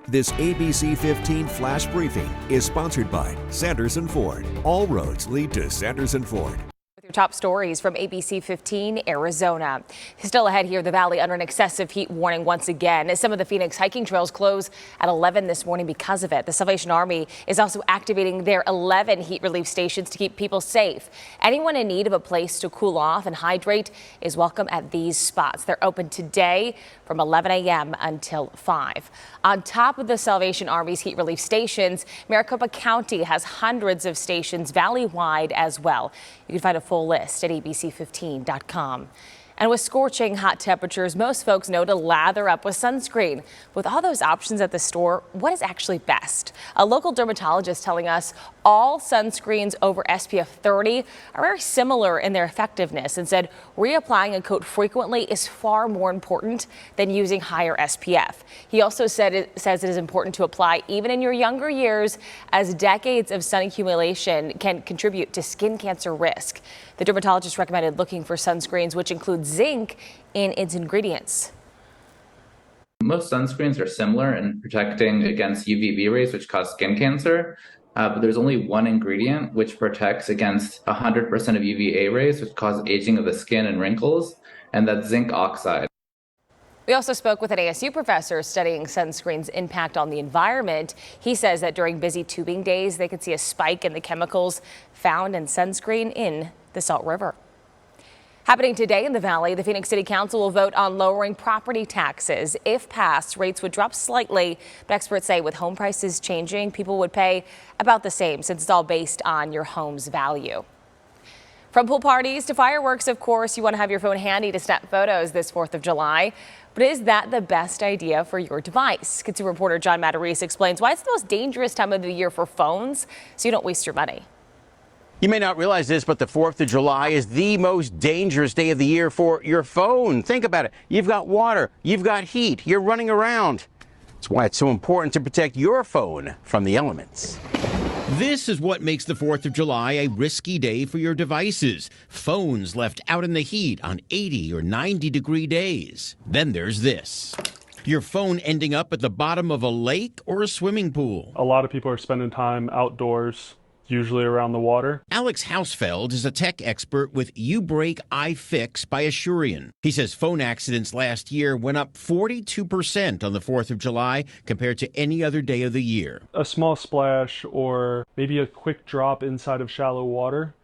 This ABC15 flash briefing is sponsored by Sanderson Ford. All roads lead to Sanderson Ford. With your top stories from ABC15 Arizona. Still ahead here, the valley under an excessive heat warning once again as some of the Phoenix hiking trails close at 11 this morning because of it. The Salvation Army is also activating their 11 heat relief stations to keep people safe. Anyone in need of a place to cool off and hydrate is welcome at these spots. They're open today from 11 a.m. until 5. On top of the Salvation Army's heat relief stations, Maricopa County has hundreds of stations valley-wide as well. You can find a full list at ABC15.com. And with scorching hot temperatures, most folks know to lather up with sunscreen. With all those options at the store, what is actually best? A local dermatologist telling us all sunscreens over SPF 30 are very similar in their effectiveness and said reapplying a coat frequently is far more important than using higher SPF. He also says it is important to apply even in your younger years as decades of sun accumulation can contribute to skin cancer risk. The dermatologist recommended looking for sunscreens which include zinc in its ingredients. Most sunscreens are similar in protecting against UVB rays, which cause skin cancer. But there's only one ingredient which protects against 100% of UVA rays, which cause aging of the skin and wrinkles, and that's zinc oxide. We also spoke with an ASU professor studying sunscreen's impact on the environment. He says that during busy tubing days, they could see a spike in the chemicals found in sunscreen in the Salt River. Happening today in the valley, the Phoenix City Council will vote on lowering property taxes. If passed, rates would drop slightly, but experts say with home prices changing, people would pay about the same since it's all based on your home's value. From pool parties to fireworks, of course, you want to have your phone handy to snap photos this 4th of July. But is that the best idea for your device? Consumer reporter John Matarese explains why it's the most dangerous time of the year for phones, so you don't waste your money. You may not realize this, but the 4th of July is the most dangerous day of the year for your phone. Think about it. You've got water, you've got heat, you're running around. That's why it's so important to protect your phone from the elements. This is what makes the 4th of July a risky day for your devices. Phones left out in the heat on 80 or 90-degree days. Then there's this. Your phone ending up at the bottom of a lake or a swimming pool. A lot of people are spending time outdoors, usually around the water. Alex Hausfeld is a tech expert with U-Break iFix by Assurion. He says phone accidents last year went up 42% on the 4th of July compared to any other day of the year. A small splash or maybe a quick drop inside of shallow water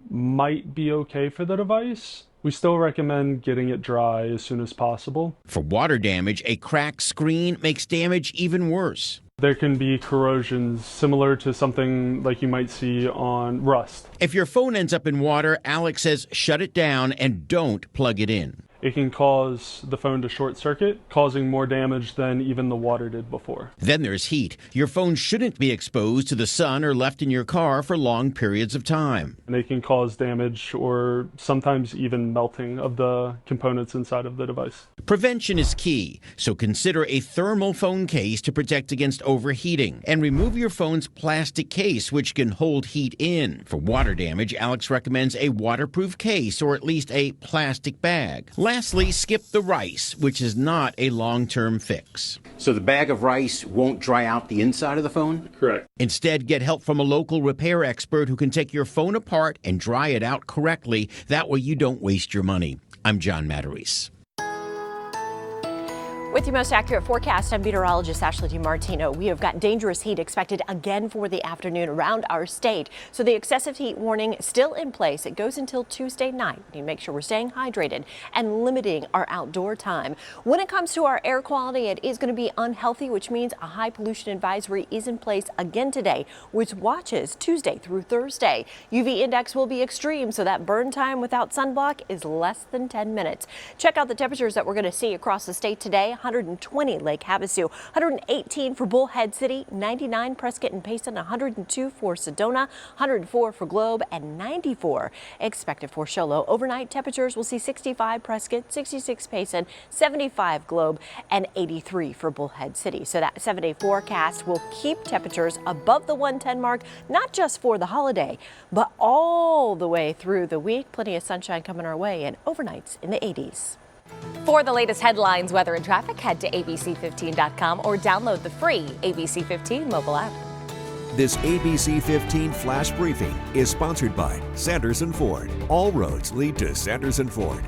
might be okay for the device. We still recommend getting it dry as soon as possible. For water damage, a cracked screen makes damage even worse. There can be corrosion similar to something like you might see on rust. If your phone ends up in water, Alex says shut it down and don't plug it in. It can cause the phone to short circuit, causing more damage than even the water did before. Then there's heat. Your phone shouldn't be exposed to the sun or left in your car for long periods of time. And they can cause damage or sometimes even melting of the components inside of the device. Prevention is key, so consider a thermal phone case to protect against overheating. And remove your phone's plastic case, which can hold heat in. For water damage, Alex recommends a waterproof case or at least a plastic bag. Lastly, skip the rice, which is not a long-term fix. So the bag of rice won't dry out the inside of the phone? Correct. Instead, get help from a local repair expert who can take your phone apart and dry it out correctly. That way you don't waste your money. I'm John Matarese. With your most accurate forecast, I'm meteorologist Ashley DiMartino. We have got dangerous heat expected again for the afternoon around our state. So the excessive heat warning still in place. It goes until Tuesday night. We need to make sure we're staying hydrated and limiting our outdoor time. When it comes to our air quality, it is going to be unhealthy, which means a high pollution advisory is in place again today, which watches Tuesday through Thursday. UV index will be extreme, so that burn time without sunblock is less than 10 minutes. Check out the temperatures that we're going to see across the state today. 120 Lake Havasu, 118 for Bullhead City, 99 Prescott and Payson, 102 for Sedona, 104 for Globe, and 94 expected for Show Low. Overnight temperatures will see 65 Prescott, 66 Payson, 75 Globe, and 83 for Bullhead City. So that 7-day forecast will keep temperatures above the 110 mark, not just for the holiday, but all the way through the week. Plenty of sunshine coming our way and overnights in the 80s. For the latest headlines, weather, and traffic, head to abc15.com or download the free ABC15 mobile app. This ABC15 Flash Briefing is sponsored by Sanderson Ford. All roads lead to Sanderson Ford.